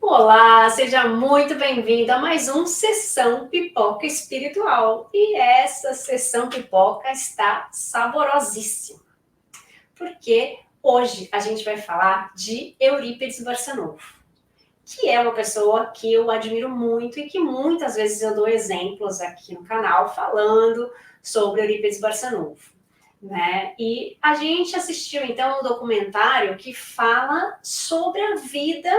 Olá, seja muito bem-vindo a mais um Sessão Pipoca Espiritual. E essa Sessão Pipoca está saborosíssima, porque hoje a gente vai falar de Eurípides Barçanufo, que é uma pessoa que eu admiro muito e que muitas vezes eu dou exemplos aqui no canal falando sobre Eurípides Barçanufo. Né? E a gente assistiu então um documentário que fala sobre a vida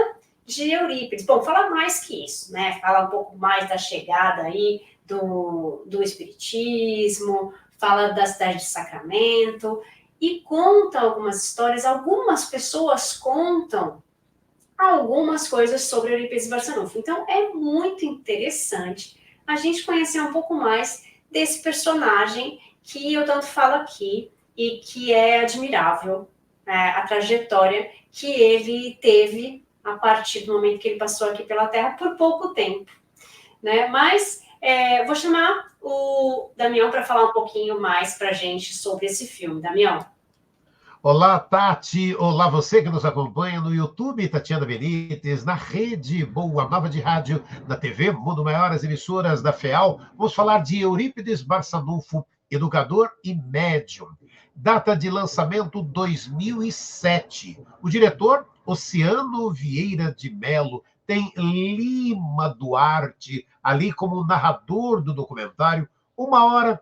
de Eurípides. Bom, fala mais que isso, né? Fala um pouco mais da chegada aí do Espiritismo, fala da cidade de Sacramento e conta algumas histórias. Algumas pessoas contam algumas coisas sobre Eurípides Barçanufo. Então é muito interessante a gente conhecer um pouco mais desse personagem que eu tanto falo aqui e que é admirável, a trajetória que ele teve a partir do momento que ele passou aqui pela Terra por pouco tempo, né? Mas vou chamar o Damião para falar um pouquinho mais para a gente sobre esse filme. Damião. Olá, Tati. Olá, você que nos acompanha no YouTube, Tatiana Benites, na rede Boa Nova de Rádio, na TV Mundo Maior, as emissoras da FEAL. Vamos falar de Eurípides Barçanufo, educador e médium. Data de lançamento 2007. O diretor, Oceano Vieira de Melo, tem Lima Duarte ali como narrador do documentário. 1 hora,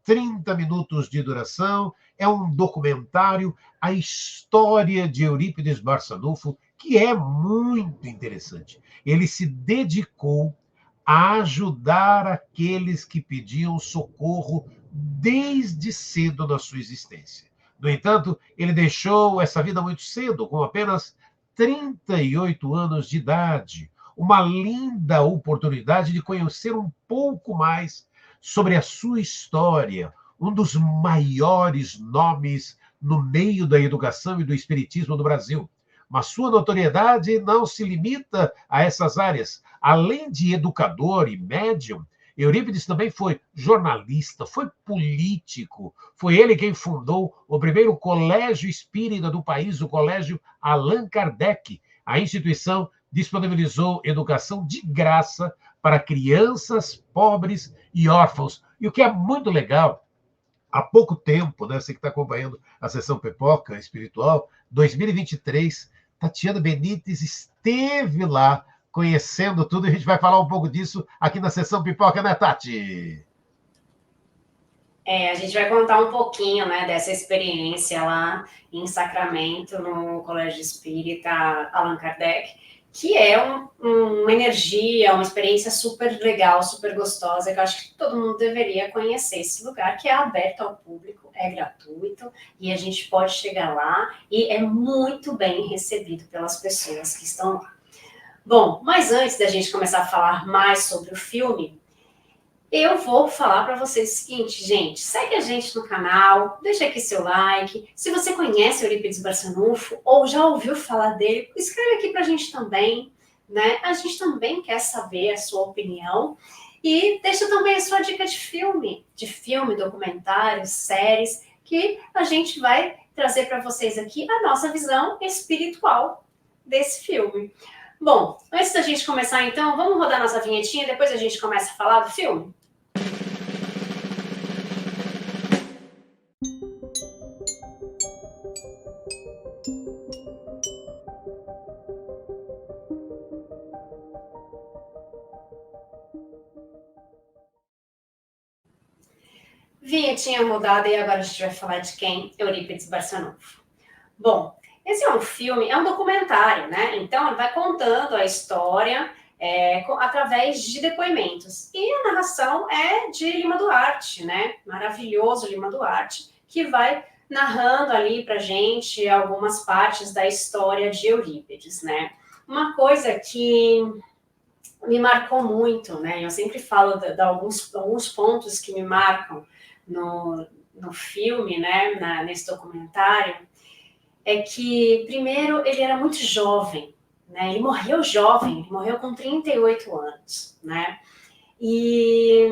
30 minutos de duração. É um documentário, a história de Eurípides Barçanufo, que é muito interessante. Ele se dedicou a ajudar aqueles que pediam socorro desde cedo na sua existência. No entanto, ele deixou essa vida muito cedo, com apenas 38 anos de idade. Uma linda oportunidade de conhecer um pouco mais sobre a sua história, um dos maiores nomes no meio da educação e do espiritismo no Brasil. Mas sua notoriedade não se limita a essas áreas. Além de educador e médium, Eurípides também foi jornalista, foi político. Foi ele quem fundou o primeiro colégio espírita do país, o Colégio Allan Kardec. A instituição disponibilizou educação de graça para crianças pobres e órfãos. E o que é muito legal, há pouco tempo, né, você que está acompanhando a sessão Pipoca Espiritual, 2023, Tatiana Benites esteve lá conhecendo tudo, e a gente vai falar um pouco disso aqui na sessão Pipoca, né, Tati? A gente vai contar um pouquinho, né, dessa experiência lá em Sacramento, no Colégio Espírita Allan Kardec, que é uma energia, uma experiência super legal, super gostosa, que eu acho que todo mundo deveria conhecer esse lugar, que é aberto ao público, é gratuito, e a gente pode chegar lá e é muito bem recebido pelas pessoas que estão lá. Bom, mas antes da gente começar a falar mais sobre o filme, eu vou falar para vocês o seguinte, gente, segue a gente no canal, deixa aqui seu like. Se você conhece Eurípides Barçanufo ou já ouviu falar dele, escreve aqui para a gente também, né? A gente também quer saber a sua opinião. E deixa também a sua dica de filme, documentários, séries, que a gente vai trazer para vocês aqui a nossa visão espiritual desse filme. Bom, antes da gente começar então, vamos rodar nossa vinhetinha e depois a gente começa a falar do filme? Vinhetinha mudada e agora a gente vai falar de quem? Eurípides Barçanufo. Bom, esse é um filme, é um documentário, né? Então ele vai contando a história através de depoimentos. E a narração é de Lima Duarte, né? Maravilhoso Lima Duarte, que vai narrando ali pra gente algumas partes da história de Eurípides, né? Uma coisa que me marcou muito, né? Eu sempre falo de alguns pontos que me marcam no filme, né? Nesse documentário, é que, primeiro, ele era muito jovem, né? Ele morreu jovem, ele morreu com 38 anos, né? E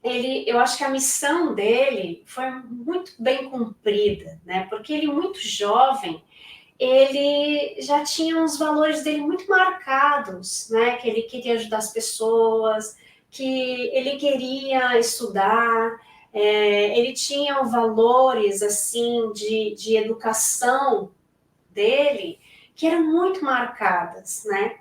eu acho que a missão dele foi muito bem cumprida, né? Porque ele, muito jovem, ele já tinha uns valores dele muito marcados, né? Que ele queria ajudar as pessoas, que ele queria estudar, ele tinha valores, assim, de educação dele, que eram muito marcadas, né?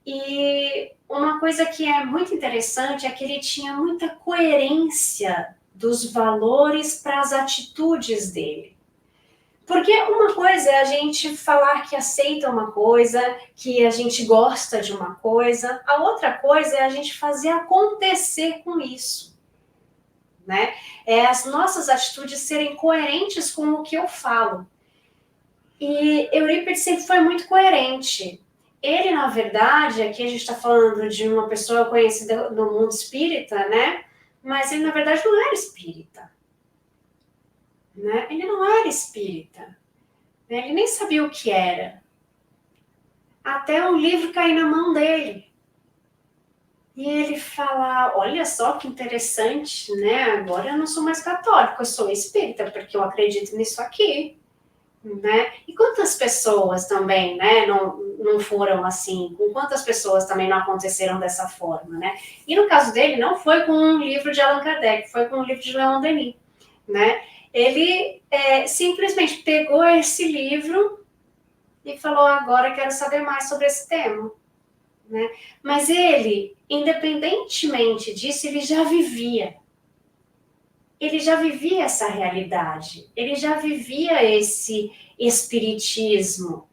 E uma coisa que é muito interessante é que ele tinha muita coerência dos valores para as atitudes dele. Porque uma coisa é a gente falar que aceita uma coisa, que a gente gosta de uma coisa, a outra coisa é a gente fazer acontecer com isso, né? É as nossas atitudes serem coerentes com o que eu falo. E Eurípides sempre foi muito coerente. Ele, na verdade, aqui a gente está falando de uma pessoa conhecida no mundo espírita, né? Mas ele, na verdade, não era espírita. Né? Ele não era espírita. Ele nem sabia o que era. Até um livro cair na mão dele. E ele fala, olha só que interessante, né? Agora eu não sou mais católico, eu sou espírita, porque eu acredito nisso aqui. Né? E quantas pessoas também, né, não foram assim? Com quantas pessoas também não aconteceram dessa forma, né? E no caso dele, não foi com um livro de Allan Kardec, foi com um livro de Leon Denis, né? Ele simplesmente pegou esse livro e falou, agora quero saber mais sobre esse tema, né? Mas ele, independentemente disso, ele já vivia essa realidade, ele já vivia esse espiritismo,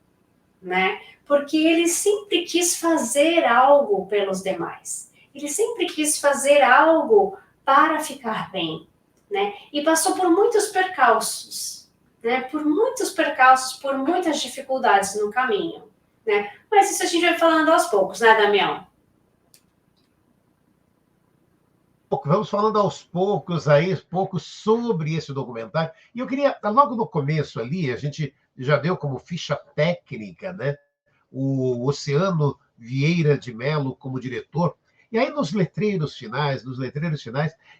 né? Porque ele sempre quis fazer algo pelos demais, ele sempre quis fazer algo para ficar bem, né? E passou por muitos percalços, né? Por muitas dificuldades no caminho, né? Mas isso a gente vai falando aos poucos, né, Damião? Vamos falando aos poucos aí, pouco sobre esse documentário. E eu queria, logo no começo ali, a gente já deu como ficha técnica, né? O Oceano Vieira de Mello como diretor. E aí nos letreiros finais,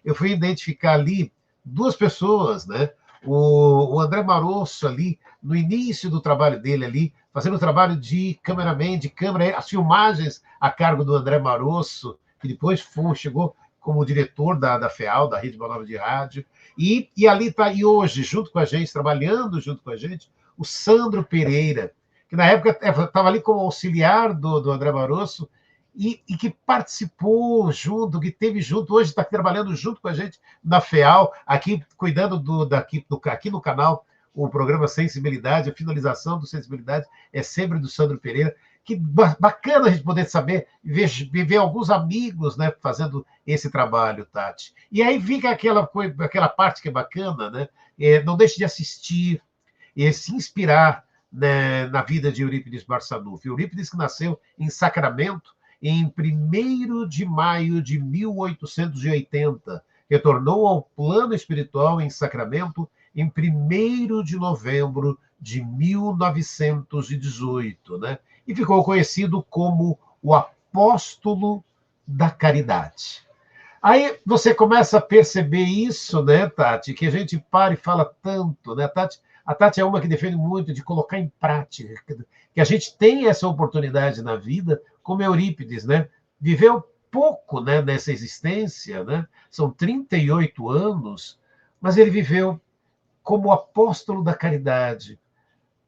eu fui identificar ali duas pessoas, né? O André Marosso ali, no início do trabalho dele ali, fazendo o trabalho de cameraman, de câmera, as filmagens a cargo do André Marosso, que depois chegou como diretor da FEAL, da Rede Boa Nova de Rádio, e ali está, e hoje, junto com a gente, trabalhando junto com a gente, o Sandro Pereira, que na época estava ali como auxiliar do André Marosso, e que participou junto, que teve junto, hoje está trabalhando junto com a gente na FEAL, aqui cuidando aqui no canal, o programa Sensibilidade, a finalização do Sensibilidade é sempre do Sandro Pereira. Que bacana a gente poder saber, ver alguns amigos, né, fazendo esse trabalho, Tati. E aí fica aquela parte que é bacana, né? Não deixe de assistir, se inspirar, né, na vida de Eurípides Barçanufo. Eurípides que nasceu em Sacramento em 1º de maio de 1880, retornou ao plano espiritual em Sacramento em 1º de novembro de 1918, né? E ficou conhecido como o apóstolo da caridade. Aí você começa a perceber isso, né, Tati, que a gente para e fala tanto, né, Tati? A Tati é uma que defende muito de colocar em prática, que a gente tem essa oportunidade na vida, como Eurípides, né? Viveu pouco, né, nessa existência, né? São 38 anos, mas ele viveu como apóstolo da caridade,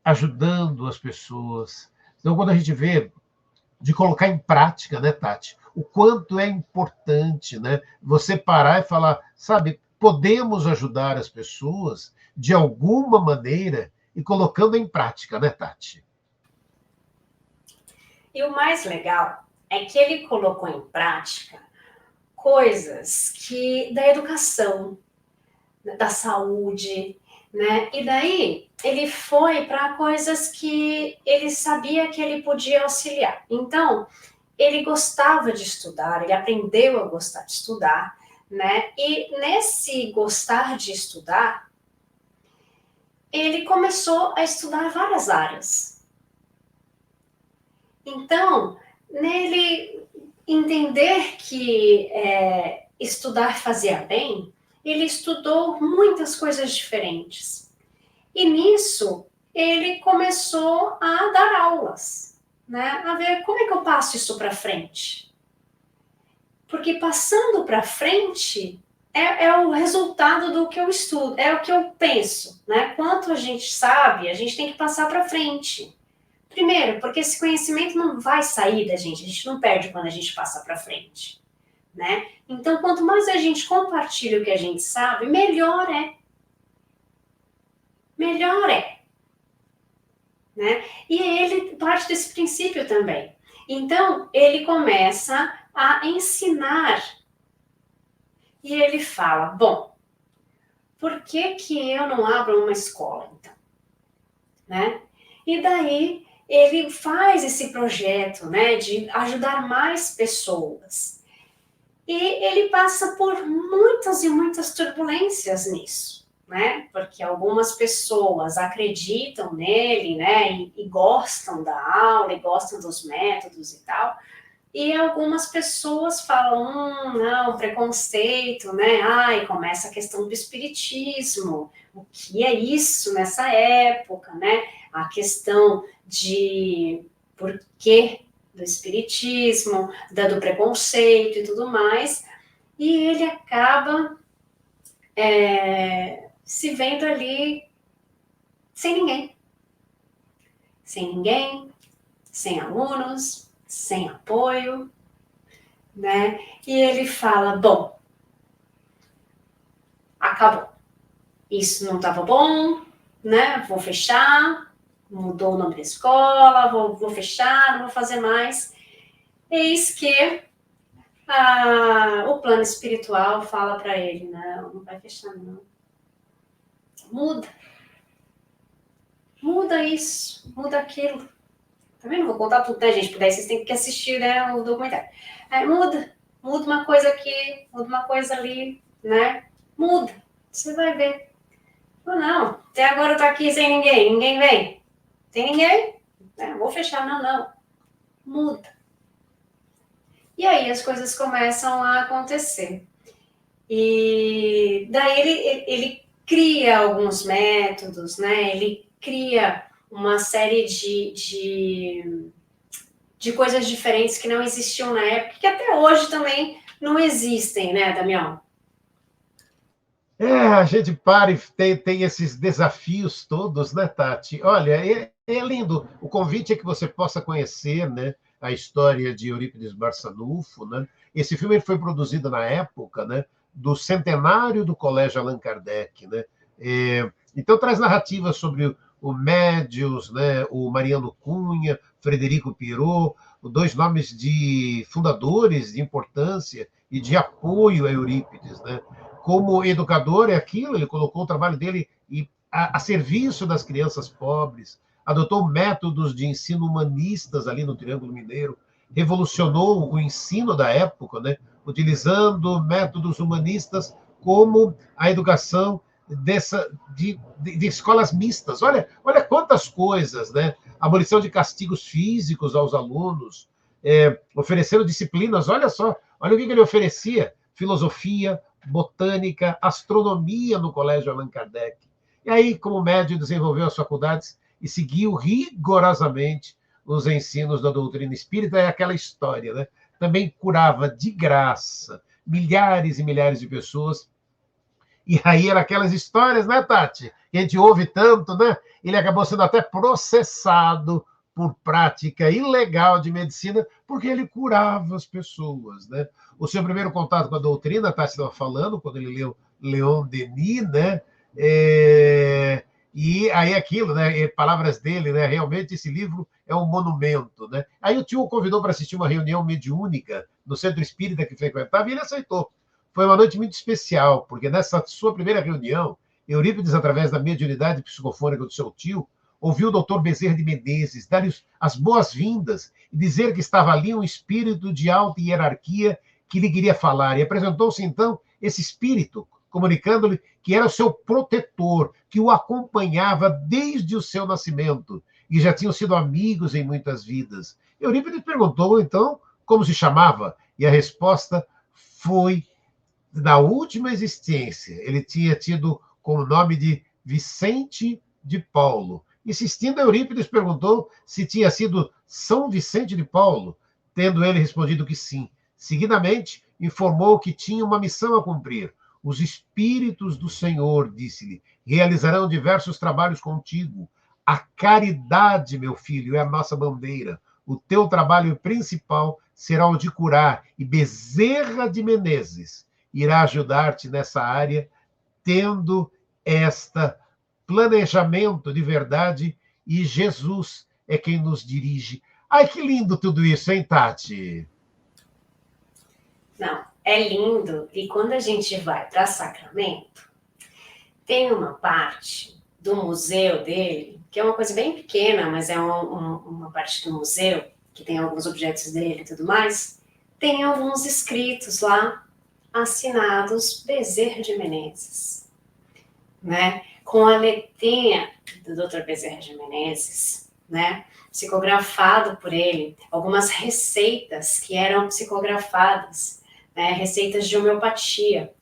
ajudando as pessoas. Então, quando a gente vê de colocar em prática, né, Tati? O quanto é importante, né? Você parar e falar, sabe, podemos ajudar as pessoas de alguma maneira e colocando em prática, né, Tati? E o mais legal é que ele colocou em prática coisas que da educação, da saúde, né? E daí ele foi para coisas que ele sabia que ele podia auxiliar. Então, ele gostava de estudar, ele aprendeu a gostar de estudar, né? E nesse gostar de estudar, ele começou a estudar várias áreas. Então, nele entender que estudar fazia bem, ele estudou muitas coisas diferentes. E nisso, ele começou a dar aulas, né? A ver como é que eu passo isso para frente. Porque passando para frente é o resultado do que eu estudo, é o que eu penso, né? Quanto a gente sabe, a gente tem que passar para frente. Primeiro, porque esse conhecimento não vai sair da gente, a gente não perde quando a gente passa para frente, né? Então, quanto mais a gente compartilha o que a gente sabe, melhor é. Melhor é. Né? E ele parte desse princípio também. Então, ele começa a ensinar. E ele fala, bom, por que que eu não abro uma escola, então? Né? E daí, ele faz esse projeto, né, de ajudar mais pessoas. E ele passa por muitas e muitas turbulências nisso, né? Porque algumas pessoas acreditam nele, né? E gostam da aula, e gostam dos métodos e tal. E algumas pessoas falam, não, preconceito, né? Ai, começa a questão do espiritismo. O que é isso nessa época, né? A questão de por que do espiritismo, do preconceito e tudo mais. E ele acaba se vendo ali sem ninguém. Sem ninguém, sem alunos, sem apoio, né? E ele fala, bom, acabou. Isso não estava bom, né? Vou fechar, mudou o nome da escola, vou fechar, não vou fazer mais. Eis que o plano espiritual fala para ele, não vai fechar não. Muda. Muda isso, muda aquilo. Tá vendo? Vou contar tudo, né, gente? Porque daí vocês têm que assistir, né, o documentário. Muda uma coisa aqui, muda uma coisa ali, né? Muda, você vai ver. Não, até agora eu tô aqui sem ninguém vem. Tem ninguém? Vou fechar, não. Muda. E aí as coisas começam a acontecer. E daí ele cria alguns métodos, né? Ele cria uma série de coisas diferentes que não existiam na época, que até hoje também não existem, né, Damião? A gente para e tem esses desafios todos, né, Tati? Olha, é lindo. O convite é que você possa conhecer, né, a história de Eurípides Barçanufo, né? Esse filme foi produzido na época, né, do centenário do Colégio Allan Kardec, né? Então traz narrativas sobre o Médios, né, o Mariano Cunha, Frederico Pirot, dois nomes de fundadores de importância e de apoio a Eurípides, né? Como educador, é aquilo, ele colocou o trabalho dele a serviço das crianças pobres, adotou métodos de ensino humanistas ali no Triângulo Mineiro, revolucionou o ensino da época, né? Utilizando métodos humanistas como a educação de escolas mistas. Olha quantas coisas, né? Abolição de castigos físicos aos alunos, oferecendo disciplinas, olha só, olha o que ele oferecia, filosofia, botânica, astronomia no Colégio Allan Kardec. E aí, como médium, desenvolveu as faculdades e seguiu rigorosamente os ensinos da doutrina espírita. É aquela história, né? Também curava de graça milhares e milhares de pessoas. E aí eram aquelas histórias, né, Tati? Que a gente ouve tanto, né? Ele acabou sendo até processado por prática ilegal de medicina, porque ele curava as pessoas, né? O seu primeiro contato com a doutrina, a Tati estava falando, quando ele leu Leon Denis, né? E aí aquilo, né? Palavras dele, né? Realmente esse livro é um monumento, né? Aí o tio o convidou para assistir uma reunião mediúnica no centro espírita que frequentava e ele aceitou. Foi uma noite muito especial, porque nessa sua primeira reunião, Eurípides, através da mediunidade psicofônica do seu tio, ouviu o doutor Bezerra de Menezes dar-lhe as boas-vindas e dizer que estava ali um espírito de alta hierarquia que lhe queria falar. E apresentou-se, então, esse espírito, comunicando-lhe que era o seu protetor, que o acompanhava desde o seu nascimento, e já tinham sido amigos em muitas vidas. Eurípides perguntou, então, como se chamava, e a resposta foi: na última existência, ele tinha tido como nome de Vicente de Paulo, Insistindo, Eurípides perguntou se tinha sido São Vicente de Paulo, tendo ele respondido que sim. Seguidamente, informou que tinha uma missão a cumprir. Os espíritos do Senhor, disse-lhe, realizarão diversos trabalhos contigo. A caridade, meu filho, é a nossa bandeira. O teu trabalho principal será o de curar, e Bezerra de Menezes irá ajudar-te nessa área, tendo esta planejamento de verdade, e Jesus é quem nos dirige. Ai, que lindo tudo isso, hein, Tati? Não, é lindo. E quando a gente vai para Sacramento, tem uma parte do museu dele, que é uma coisa bem pequena, mas é uma parte do museu, que tem alguns objetos dele e tudo mais, tem alguns escritos lá, assinados Bezerra de Menezes, né? Com a letrinha do Dr. Bezerra de Menezes, né? Psicografado por ele, algumas receitas que eram psicografadas, né? Receitas de homeopatia.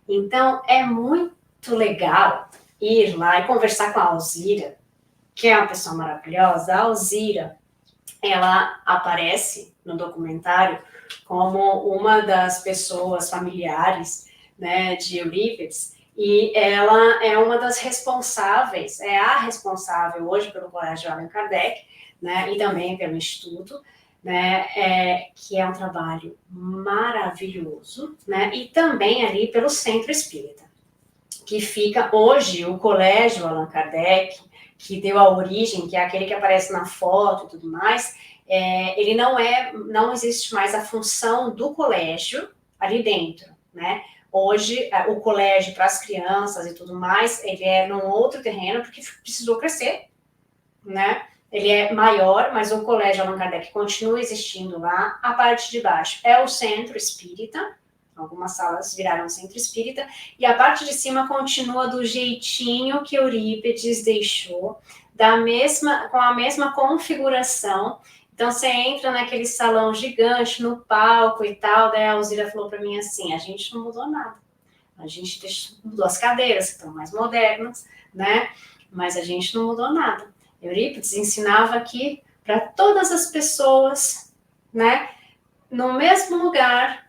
Então, é muito legal ir lá e conversar com a Alzira, que é uma pessoa maravilhosa. A Alzira, ela aparece no documentário como uma das pessoas familiares, né, de Eurípides, e ela é uma das responsáveis, é a responsável hoje pelo Colégio Allan Kardec, né, e também pelo Instituto, né, que é um trabalho maravilhoso, né, e também ali pelo Centro Espírita, que fica hoje o Colégio Allan Kardec, que deu a origem, que é aquele que aparece na foto e tudo mais, ele não existe mais a função do colégio ali dentro, né? Hoje, o colégio para as crianças e tudo mais, ele é num outro terreno, porque precisou crescer, né? Ele é maior, mas o Colégio Allan Kardec continua existindo lá. A parte de baixo é o Centro Espírita, algumas salas viraram Centro Espírita, e a parte de cima continua do jeitinho que Eurípides deixou, com a mesma configuração. Então, você entra naquele salão gigante, no palco e tal, daí a Alzira falou para mim assim, a gente não mudou nada. A gente mudou as cadeiras, que estão mais modernas, né? Mas a gente não mudou nada. Eurípides ensinava aqui para todas as pessoas, né? No mesmo lugar,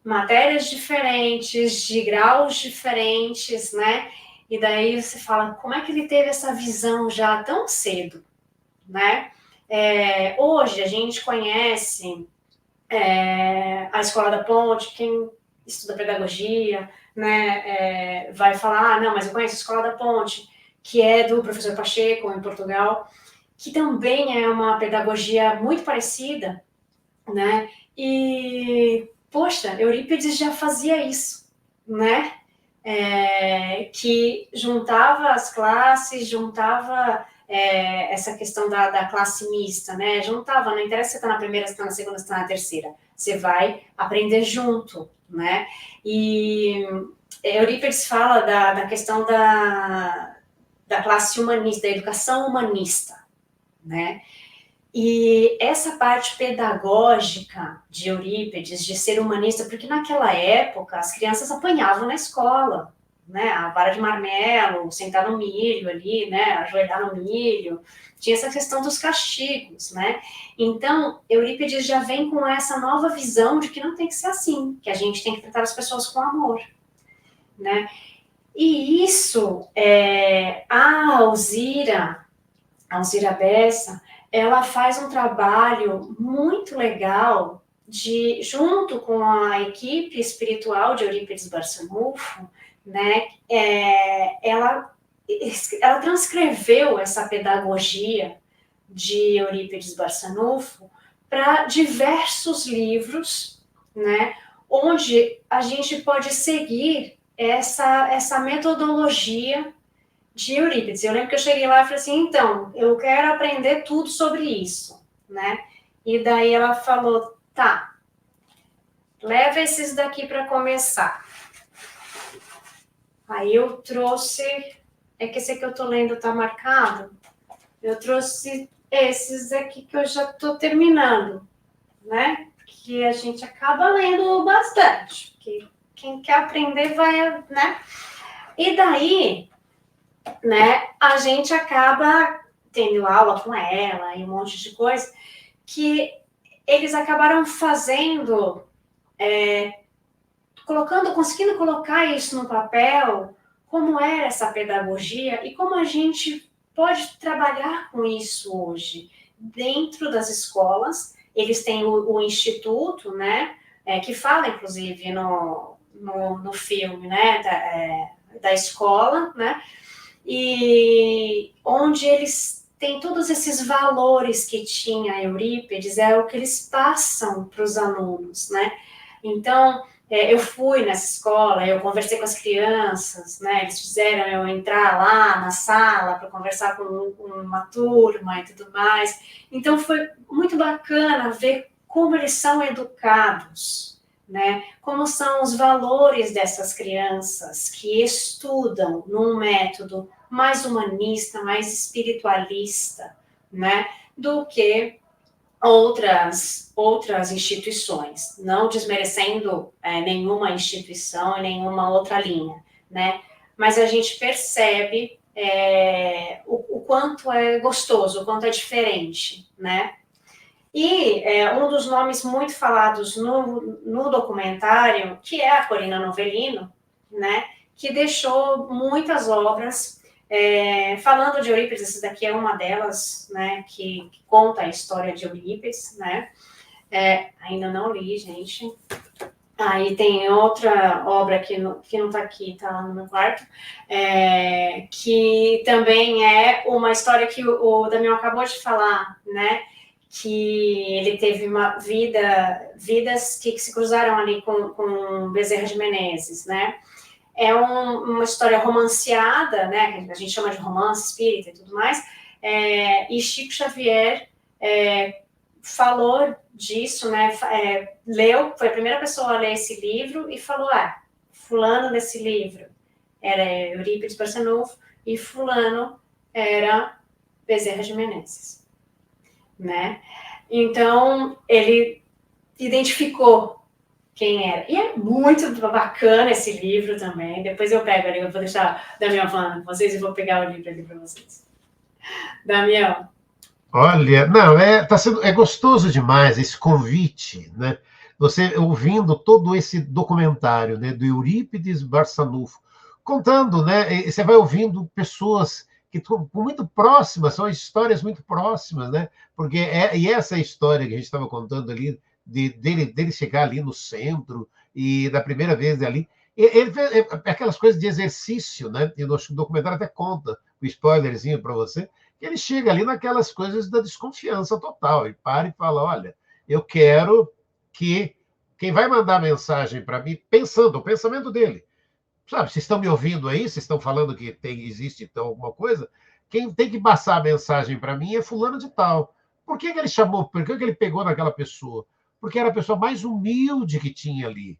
matérias diferentes, de graus diferentes, né? E daí você fala, como é que ele teve essa visão já tão cedo, né? Hoje a gente conhece a Escola da Ponte, quem estuda pedagogia, né, vai falar, não, mas eu conheço a Escola da Ponte, que é do professor Pacheco, em Portugal, que também é uma pedagogia muito parecida, né, e, poxa, Eurípides já fazia isso, né, que juntava as classes, juntava essa questão da classe mista, né? Juntava, não interessa se você está na primeira, se está na segunda, se está na terceira. Você vai aprender junto, né? E Eurípides fala da questão da classe humanista, da educação humanista, né? E essa parte pedagógica de Eurípides, de ser humanista, porque naquela época as crianças apanhavam na escola, né? A vara de marmelo, sentar no milho ali, né? Ajoelhar no milho. Tinha essa questão dos castigos, né? Então, Eurípides já vem com essa nova visão de que não tem que ser assim, que a gente tem que tratar as pessoas com amor, né? E isso, a Alzira Bessa, ela faz um trabalho muito legal junto com a equipe espiritual de Eurípides Barçanufo, né? Ela transcreveu essa pedagogia de Eurípides Barçanufo para diversos livros, né? Onde a gente pode seguir essa metodologia de Eurípides. Eu lembro que eu cheguei lá e falei assim, então, eu quero aprender tudo sobre isso, né? E daí ela falou, tá, leva esses daqui para começar. Aí eu trouxe, é que esse aqui eu tô lendo tá marcado, eu trouxe esses aqui que eu já tô terminando, né? Que a gente acaba lendo bastante, porque quem quer aprender vai, né? E daí né, a gente acaba tendo aula com ela e um monte de coisa, que eles acabaram fazendo, conseguindo colocar isso no papel, como era essa pedagogia e como a gente pode trabalhar com isso hoje dentro das escolas. Eles têm o instituto, né, que fala, inclusive, no filme, né, da escola, né, e onde eles têm todos esses valores que tinha Eurípides, é o que eles passam para os alunos, né? Então, eu fui nessa escola, eu conversei com as crianças, né? Eles fizeram eu entrar lá na sala para conversar com uma turma e tudo mais. Então, foi muito bacana ver como eles são educados, né? Como são os valores dessas crianças que estudam num método mais humanista, mais espiritualista, né? Do que outras instituições, não desmerecendo nenhuma instituição e nenhuma outra linha, né? Mas a gente percebe o quanto é gostoso, o quanto é diferente, né? E um dos nomes muito falados no documentário, que é a Corina Novellino, né? Que deixou muitas obras falando de Eurípides. Essa daqui é uma delas, né? Que conta a história de Eurípides, né? Ainda não li, gente. Aí tem outra obra que não está aqui, está lá no meu quarto, que também é uma história que o Damião acabou de falar, né? Que ele teve vidas que se cruzaram ali com Bezerra de Menezes, né? É uma história romanceada, né? Que a gente chama de romance espírita e tudo mais. E Chico Xavier falou disso, né? Foi a primeira pessoa a ler esse livro e falou: fulano desse livro era Eurípides Barçanufo e fulano era Bezerra de Menezes, né? Então, ele identificou quem era. E é muito bacana esse livro também. Depois eu pego ali, eu vou deixar Damião falando com vocês e vou pegar o livro ali para vocês. Damião. Olha, não, é gostoso demais esse convite, né? Você ouvindo todo esse documentário, né, do Eurípides Barçanufo, contando, né? E você vai ouvindo pessoas que estão muito próximas, são histórias muito próximas, né? Porque e essa história que a gente estava contando ali, dele chegar ali no centro e da primeira vez ali, ele fez aquelas coisas de exercício, né? E o documentário até conta, o spoilerzinho para você, ele chega ali naquelas coisas da desconfiança total e para e fala: olha, eu quero que quem vai mandar mensagem para mim, pensando, o pensamento dele, sabe, vocês estão me ouvindo aí, vocês estão falando que existe então alguma coisa, quem tem que passar a mensagem para mim é fulano de tal. Por que ele chamou, por que ele pegou naquela pessoa? Porque era a pessoa mais humilde que tinha ali.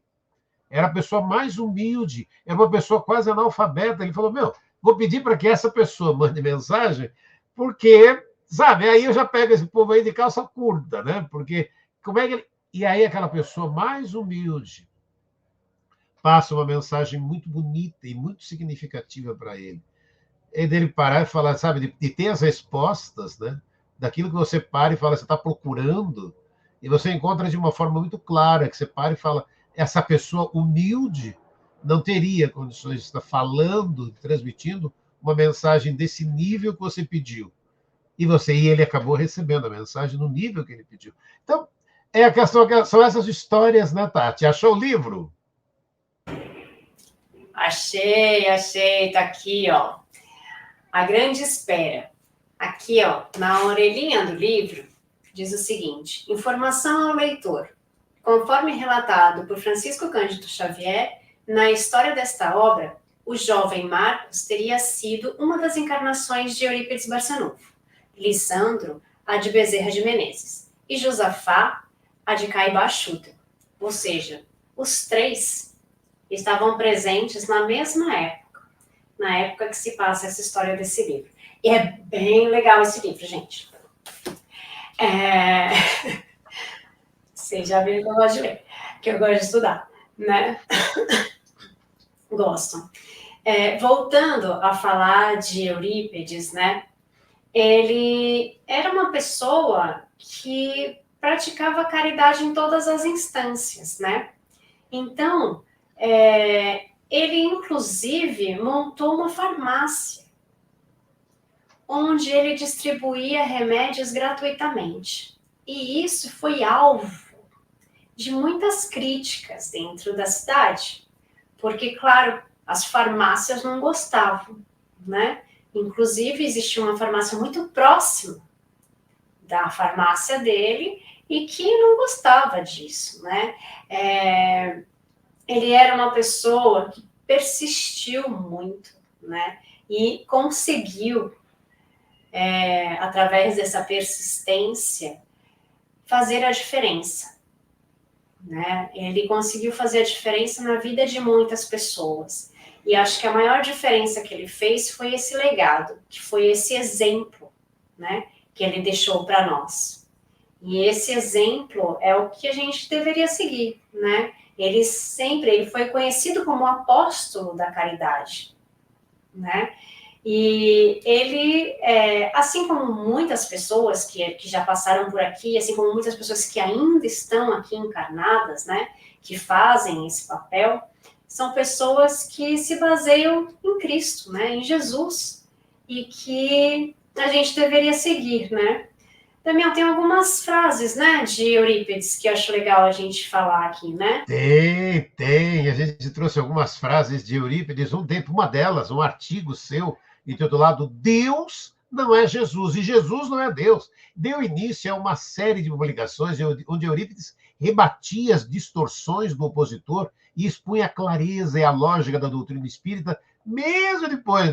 Era a pessoa mais humilde, era uma pessoa quase analfabeta. Ele falou: meu, vou pedir para que essa pessoa mande mensagem, porque, sabe, aí eu já pego esse povo aí de calça curta, né? Porque como é que ele... E aí aquela pessoa mais humilde passa uma mensagem muito bonita e muito significativa para ele. É dele parar e falar, sabe, de ter as respostas, né? Daquilo que você para e fala, você está procurando, e você encontra de uma forma muito clara, que você para e fala, essa pessoa humilde não teria condições de estar falando, transmitindo uma mensagem desse nível que você pediu. E ele acabou recebendo a mensagem no nível que ele pediu. Então, são essas histórias, né, Tati? Achou o livro? Achei, tá aqui, ó. A Grande Espera. Aqui, ó, na orelhinha do livro, diz o seguinte: informação ao leitor. Conforme relatado por Francisco Cândido Xavier, na história desta obra, o jovem Marcos teria sido uma das encarnações de Eurípides Barçanufo, Lissandro, a de Bezerra de Menezes, e Josafá, a de Caibá Schutter. Ou seja, os três estavam presentes na mesma época, na época que se passa essa história desse livro. E é bem legal esse livro, gente. Vocês já viram que eu gosto de ler, que eu gosto de estudar, né? Gostam. Voltando a falar de Eurípides, né? Ele era uma pessoa que praticava caridade em todas as instâncias, né? Então, ele inclusive montou uma farmácia onde ele distribuía remédios gratuitamente. E isso foi alvo de muitas críticas dentro da cidade, porque, claro, as farmácias não gostavam, né? Inclusive, existia uma farmácia muito próxima da farmácia dele e que não gostava disso, né? Ele era uma pessoa que persistiu muito, né? E conseguiu, através dessa persistência, fazer a diferença, né? Ele conseguiu fazer a diferença na vida de muitas pessoas. E acho que a maior diferença que ele fez foi esse legado, que foi esse exemplo, né, que ele deixou para nós. E esse exemplo é o que a gente deveria seguir, né? Ele foi conhecido como o apóstolo da caridade, né? E ele, assim como muitas pessoas que já passaram por aqui, assim como muitas pessoas que ainda estão aqui encarnadas, né, que fazem esse papel, são pessoas que se baseiam em Cristo, né, em Jesus, e que a gente deveria seguir, né. Damião, tem algumas frases, né, de Eurípides que eu acho legal a gente falar aqui, né? Tem. A gente trouxe algumas frases de Eurípides, uma delas, um artigo seu, intitulado Deus não é Jesus, e Jesus não é Deus. Deu início a uma série de publicações onde Eurípides rebatia as distorções do opositor e expunha a clareza e a lógica da doutrina espírita, mesmo depois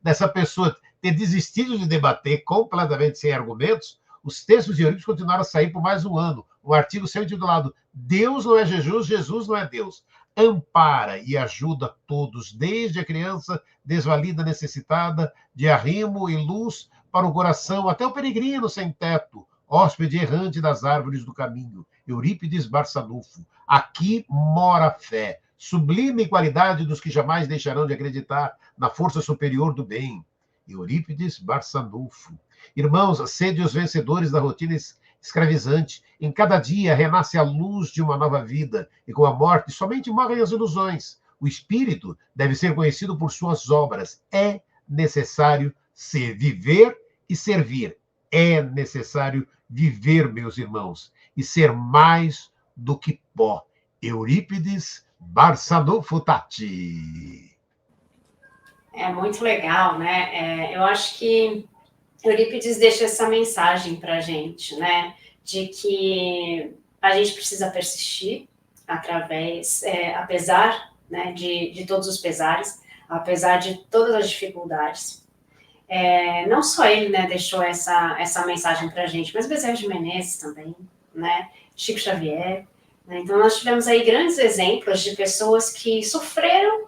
dessa pessoa ter desistido de debater completamente sem argumentos. Os textos de Eurípides continuaram a sair por mais um ano. Um artigo seu intitulado Deus não é Jesus, Jesus não é Deus. Ampara e ajuda todos, desde a criança desvalida, necessitada de arrimo e luz para o coração, até o peregrino sem teto, hóspede errante das árvores do caminho. Eurípides Barçanufo. Aqui mora a fé, sublime qualidade dos que jamais deixarão de acreditar na força superior do bem. Eurípides Barçanufo. Irmãos, sede os vencedores da rotina escravizante. Em cada dia renasce a luz de uma nova vida, e com a morte somente morrem as ilusões. O espírito deve ser conhecido por suas obras. É necessário viver e servir. É necessário viver, meus irmãos, e ser mais do que pó. Eurípides Barçanufo Tati. É muito legal, né? Eu acho que Eurípides deixa essa mensagem para a gente, né? De que a gente precisa persistir apesar, né, de todos os pesares, apesar de todas as dificuldades. Não só ele, né, deixou essa mensagem para a gente, mas Bezerra de Menezes também, né? Chico Xavier. Né? Então, nós tivemos aí grandes exemplos de pessoas que sofreram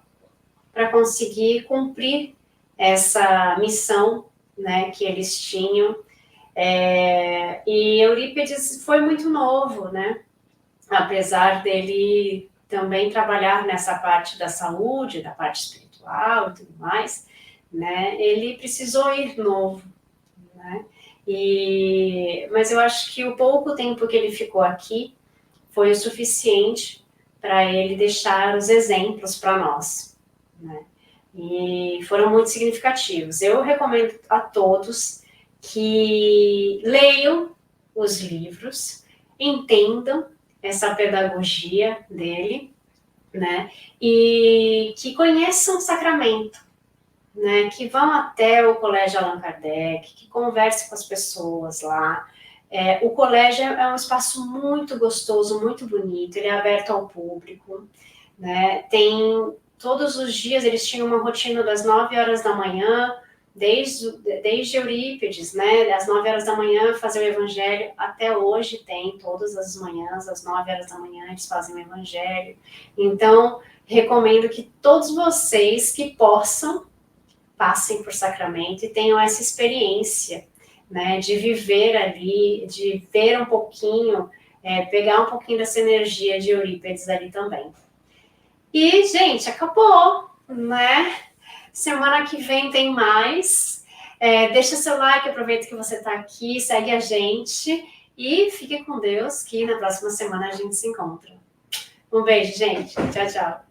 para conseguir cumprir essa missão, né, que eles tinham. E Eurípides foi muito novo, né? Apesar dele também trabalhar nessa parte da saúde, da parte espiritual e tudo mais, né? Ele precisou ir novo, né? Mas eu acho que o pouco tempo que ele ficou aqui foi o suficiente para ele deixar os exemplos para nós, né? E foram muito significativos. Eu recomendo a todos que leiam os livros, entendam essa pedagogia dele, né? E que conheçam o sacramento, né? Que vão até o Colégio Allan Kardec, que conversem com as pessoas lá. O colégio é um espaço muito gostoso, muito bonito, ele é aberto ao público, né? Todos os dias eles tinham uma rotina das 9 horas da manhã, desde Eurípides, né? Às 9 horas da manhã fazer o evangelho, até hoje tem, todas as manhãs, às 9 horas da manhã eles fazem o evangelho. Então, recomendo que todos vocês que possam, passem por sacramento e tenham essa experiência, né? De viver ali, de ver um pouquinho, pegar um pouquinho dessa energia de Eurípides ali também. E, gente, acabou. né? Semana que vem tem mais. Deixa seu like, aproveita que você está aqui, segue a gente e fique com Deus, que na próxima semana a gente se encontra. Um beijo, gente. Tchau, tchau.